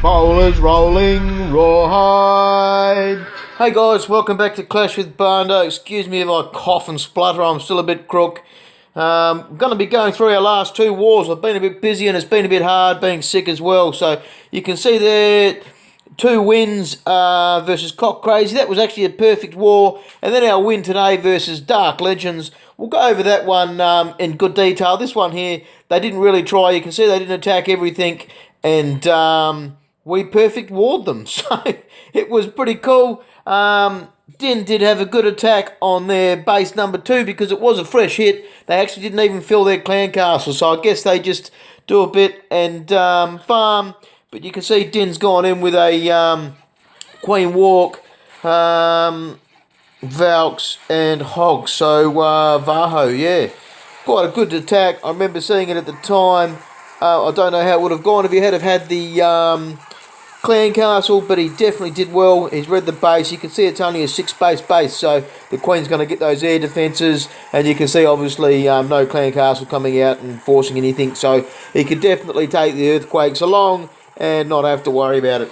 Bowlers rolling rawhide. Hey guys, welcome back to Clash with Bando. Excuse me if I cough and splutter, I'm still a bit crook. Going to be going through our last two wars. I've been a bit busy and it's been a bit hard being sick as well. So you can see there, 2 wins versus Cock Crazy. That was actually a perfect war. And then our win today versus Dark Legends. We'll go over that one in good detail. This one here, they didn't really try. You can see they didn't attack everything. And we perfect warred them. So it was pretty cool. Din did have a good attack on their base number 2 because it was a fresh hit. They actually didn't even fill their clan castle. So I guess they just do a bit and farm. But you can see Din's gone in with a Queen Walk, Valks and Hogs. So Vaho, yeah. Quite a good attack. I remember seeing it at the time. I don't know how it would have gone if he had had the clan castle, but he definitely did well. He's read the base. You can see it's only a 6-base base, so the Queen's going to get those air defences, and you can see obviously no clan castle coming out and forcing anything, so he could definitely take the earthquakes along and not have to worry about it.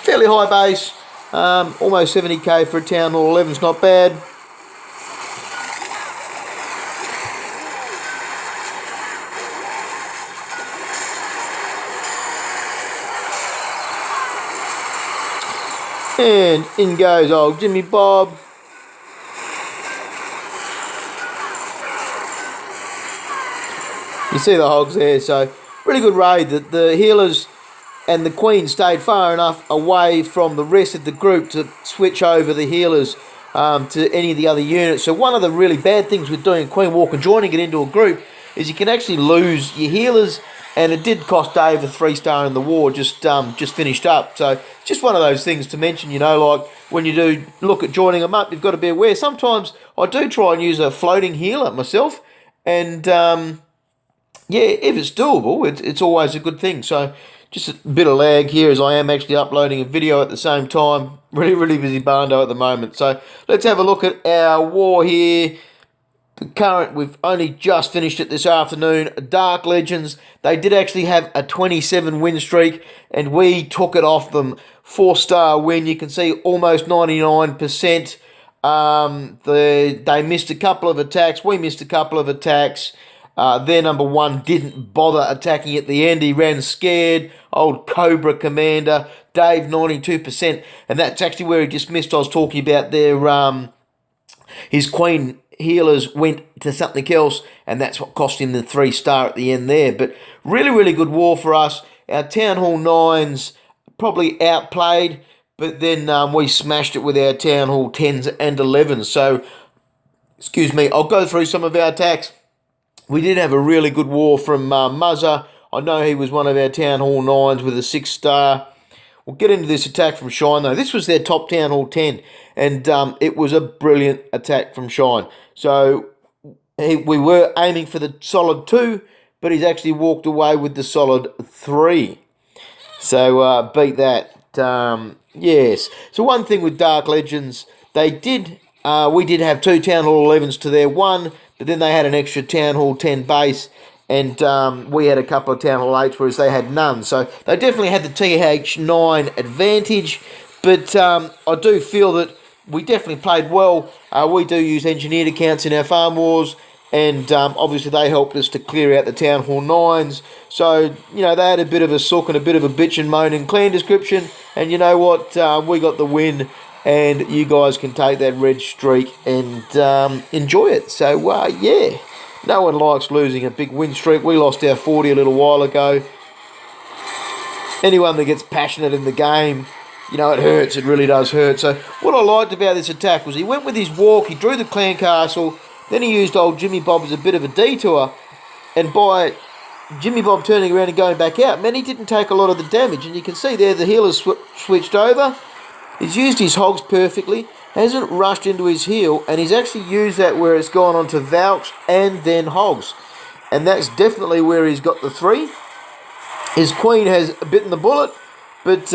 Fairly high base, almost 70k for a Town Hall 11's not bad. And in goes old Jimmy Bob. You see the Hogs there, so really good raid. The healers and the Queen stayed far enough away from the rest of the group to switch over the healers to any of the other units. So one of the really bad things with doing Queen Walk and joining it into a group is you can actually lose your healers. And it did cost Dave a 3-star in the war, just finished up. So it's just one of those things to mention, you know, like when you do look at joining them up, you've got to be aware. Sometimes I do try and use a floating healer myself. And, yeah, if it's doable, it's always a good thing. So just a bit of lag here as I am actually uploading a video at the same time. Really busy Bando at the moment. So let's have a look at our war here. The current, we've only just finished it this afternoon. Dark Legends, they did actually have a 27 win streak, and we took it off them. 4-star win. You can see almost 99%. They missed a couple of attacks. We missed a couple of attacks. Their number 1 didn't bother attacking at the end. He ran scared. Old Cobra Commander. Dave, 92%. And that's actually where he just missed. I was talking about their his Queen healers went to something else, and that's what cost him the 3-star at the end there. But really good war for us. Our Town Hall 9s probably outplayed, but then we smashed it with our Town Hall 10s and 11s. So, excuse me, I'll go through some of our attacks. We did have a really good war from Muzza. I know he was one of our Town Hall 9s with a 6-star. We'll get into this attack from Shine, though. This was their top Town Hall 10, and it was a brilliant attack from Shine. So we were aiming for the solid 2, but he's actually walked away with the solid 3. So beat that. Yes. So one thing with Dark Legends, we did have 2 Town Hall 11s to their 1, but then they had an extra Town Hall 10 base, and we had a couple of Town Hall 8s, whereas they had none. So they definitely had the TH9 advantage, but I do feel that we definitely played well. We do use engineered accounts in our farm wars, and obviously they helped us to clear out the Town Hall 9s. So, you know, they had a bit of a sook and a bit of a bitch and moan in clan description, and you know what? We got the win, and you guys can take that red streak and enjoy it. So, yeah, no one likes losing a big win streak. We lost our 40 a little while ago. Anyone that gets passionate in the game, you know, it hurts. It really does hurt. So what I liked about this attack was he went with his walk. He drew the clan castle. Then he used old Jimmy Bob as a bit of a detour. And by Jimmy Bob turning around and going back out, man, he didn't take a lot of the damage. And you can see there the healers switched over. He's used his Hogs perfectly. Hasn't rushed into his heal. And he's actually used that where it's gone on to Valks and then Hogs. And that's definitely where he's got the 3. His Queen has bitten the bullet. But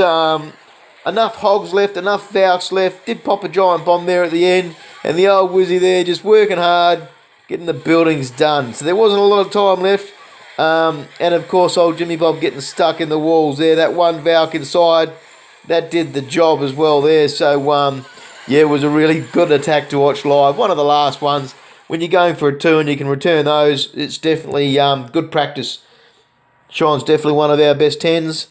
enough Hogs left, enough Valks left. Did pop a giant bomb there at the end. And the old Wizzy there just working hard, getting the buildings done. So there wasn't a lot of time left. And of course, old Jimmy Bob getting stuck in the walls there. That one Valk inside, that did the job as well there. So, yeah, it was a really good attack to watch live. One of the last ones. When you're going for a 2 and you can return those, it's definitely good practice. Sean's definitely one of our best 10s.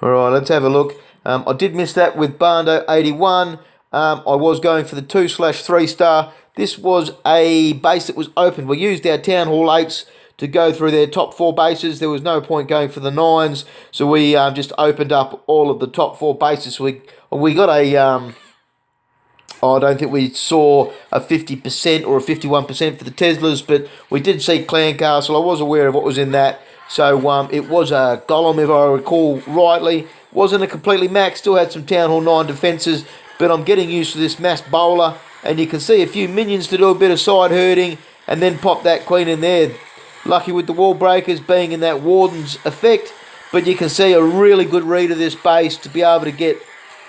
All right, let's have a look. I did miss that with Barndo 81. I was going for the 2/3 star. This was a base that was open. We used our Town Hall 8s to go through their top 4 bases. There was no point going for the 9s, so we just opened up all of the top 4 bases. So we got a... I don't think we saw a 50% or a 51% for the Teslas, but we did see Clan Castle. I was aware of what was in that. So it was a Golem, if I recall rightly. Wasn't a completely max, still had some Town Hall 9 defences, but I'm getting used to this mass bowler, and you can see a few minions to do a bit of side herding, and then pop that Queen in there. Lucky with the wall breakers being in that Warden's effect, but you can see a really good read of this base to be able to get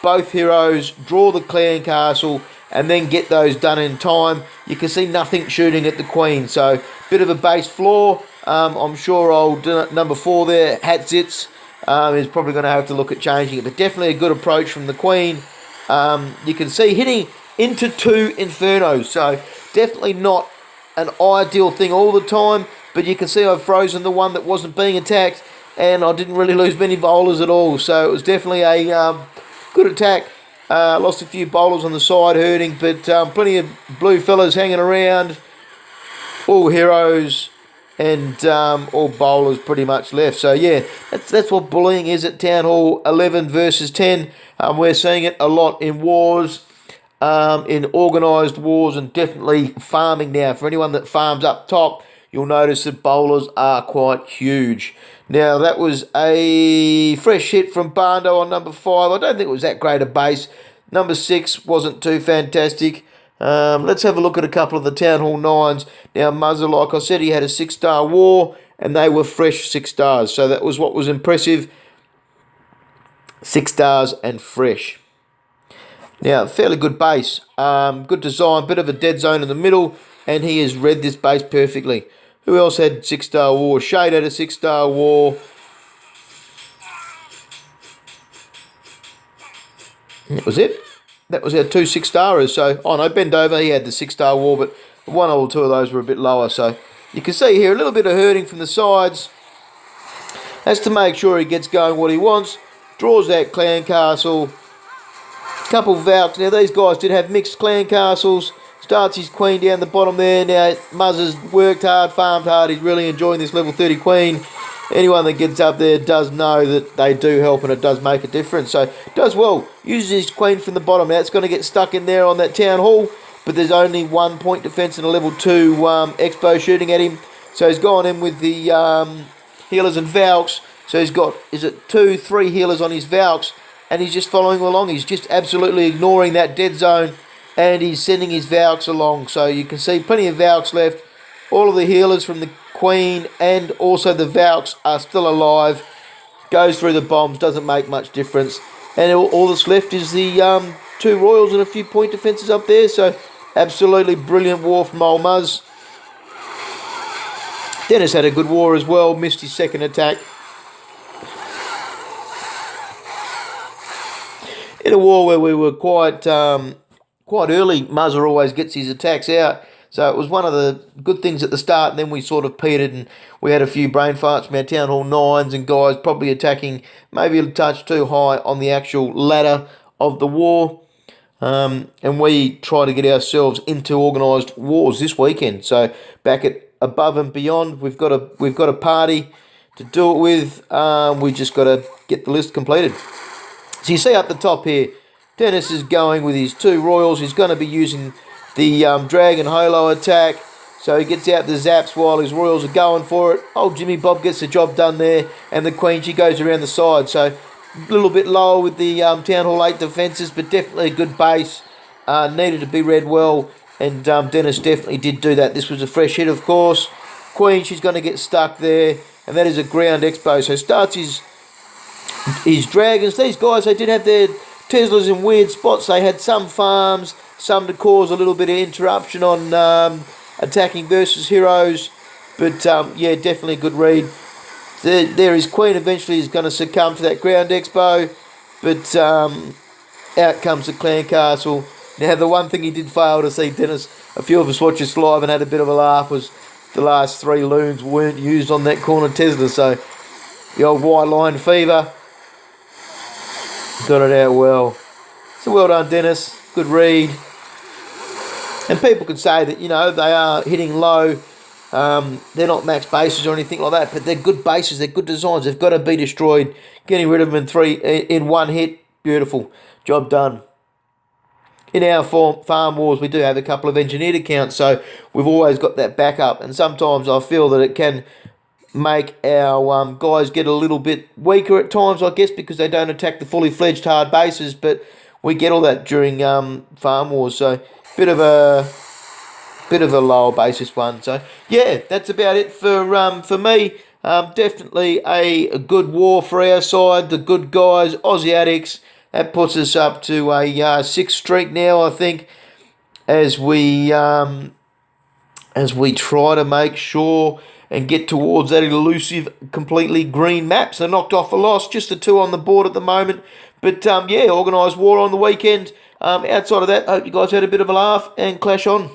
both heroes, draw the Clan Castle, and then get those done in time. You can see nothing shooting at the Queen, so bit of a base flaw. I'm sure old number 4 there, Hatzitz, is probably going to have to look at changing it, but definitely a good approach from the Queen. You can see hitting into 2 Infernos, so definitely not an ideal thing all the time, but you can see I've frozen the one that wasn't being attacked, and I didn't really lose many bowlers at all, so it was definitely a good attack. Lost a few bowlers on the side herding, but plenty of blue fellas hanging around, all heroes, and all bowlers pretty much left. So yeah, that's what bullying is at Town Hall 11 versus 10. We're seeing it a lot in wars, in organised wars, and definitely farming now. For anyone that farms up top, you'll notice that bowlers are quite huge. Now, that was a fresh hit from Barndo on number 5. I don't think it was that great a base. Number 6 wasn't too fantastic. Let's have a look at a couple of the Town Hall 9s. Now, Muzzer, like I said, he had a 6-star war, and they were fresh 6 stars. So that was what was impressive. 6 stars and fresh. Now, fairly good base. Good design, bit of a dead zone in the middle, and he has read this base perfectly. Who else had 6-star war? Shade had a 6-star war. That was it. That was our 2 6-starers. So, oh no, Bendover, he had the 6-star war, but 1 or 2 of those were a bit lower. So, you can see here a little bit of herding from the sides. Has to make sure he gets going what he wants. Draws that Clan Castle. Couple of Valks. Now, these guys did have mixed Clan Castles. Starts his Queen down the bottom there. Now, Muzzer's worked hard, farmed hard. He's really enjoying this level 30 Queen. Anyone that gets up there does know that they do help, and it does make a difference. So, does well. Uses his Queen from the bottom. Now, it's going to get stuck in there on that Town Hall, but there's only 1 point defence and a level 2 Expo shooting at him. So, he's gone in with the healers and Valks. So, he's got, 2, 3 healers on his Valks, and he's just following along. He's just absolutely ignoring that dead zone, and he's sending his Valks along. So, you can see plenty of Valks left. All of the healers from the Queen and also the Valks are still alive. Goes through the bombs, doesn't make much difference. And all that's left is the 2 Royals and a few point defences up there. So absolutely brilliant war from old Muzz. Dennis had a good war as well, missed his second attack. In a war where we were quite early, Muzzer always gets his attacks out. So it was one of the good things at the start, and then we sort of petered, and we had a few brain farts from our Town Hall 9s and guys probably attacking maybe a touch too high on the actual ladder of the war. And we try to get ourselves into organised wars this weekend. So back at Above and Beyond, we've got a party to do it with. We just got to get the list completed. So you see up the top here, Dennis is going with his 2 Royals. He's going to be using the Dragon Holo attack, so he gets out the zaps while his Royals are going for it. Old Jimmy Bob gets the job done there, and the Queen, she goes around the side. So a little bit lower with the Town Hall 8 defences, but definitely a good base. Needed to be read well, and Dennis definitely did do that. This was a fresh hit, of course. Queen, she's going to get stuck there, and that is a ground expo. So starts his his dragons. These guys, they did have their Teslas in weird spots. They had some farms, some to cause a little bit of interruption on attacking versus heroes. But yeah, definitely a good read. There his queen eventually is going to succumb to that ground expo. But out comes the clan castle. Now, the one thing he did fail to see, Dennis, a few of us watched this live and had a bit of a laugh, was the last 3 loons weren't used on that corner Tesla. So the old white line fever got it out well. So well done, Dennis. Good read. And people can say that, you know, they are hitting low. They're not max bases or anything like that, but they're good bases. They're good designs. They've got to be destroyed. Getting rid of them in one hit, beautiful. Job done. In our farm wars, we do have a couple of engineered accounts, so we've always got that backup. And sometimes I feel that it can make our guys get a little bit weaker at times, I guess, because they don't attack the fully fledged hard bases. But we get all that during farm wars, so bit of a lower basis one. So yeah, that's about it for me. Definitely a good war for our side. The good guys, Aussie Addicts. That puts us up to a 6th streak now, I think, as we try to make sure and get towards that elusive, completely green map. So knocked off a loss, just the 2 on the board at the moment. But yeah, organised war on the weekend. Outside of that, hope you guys had a bit of a laugh and clash on.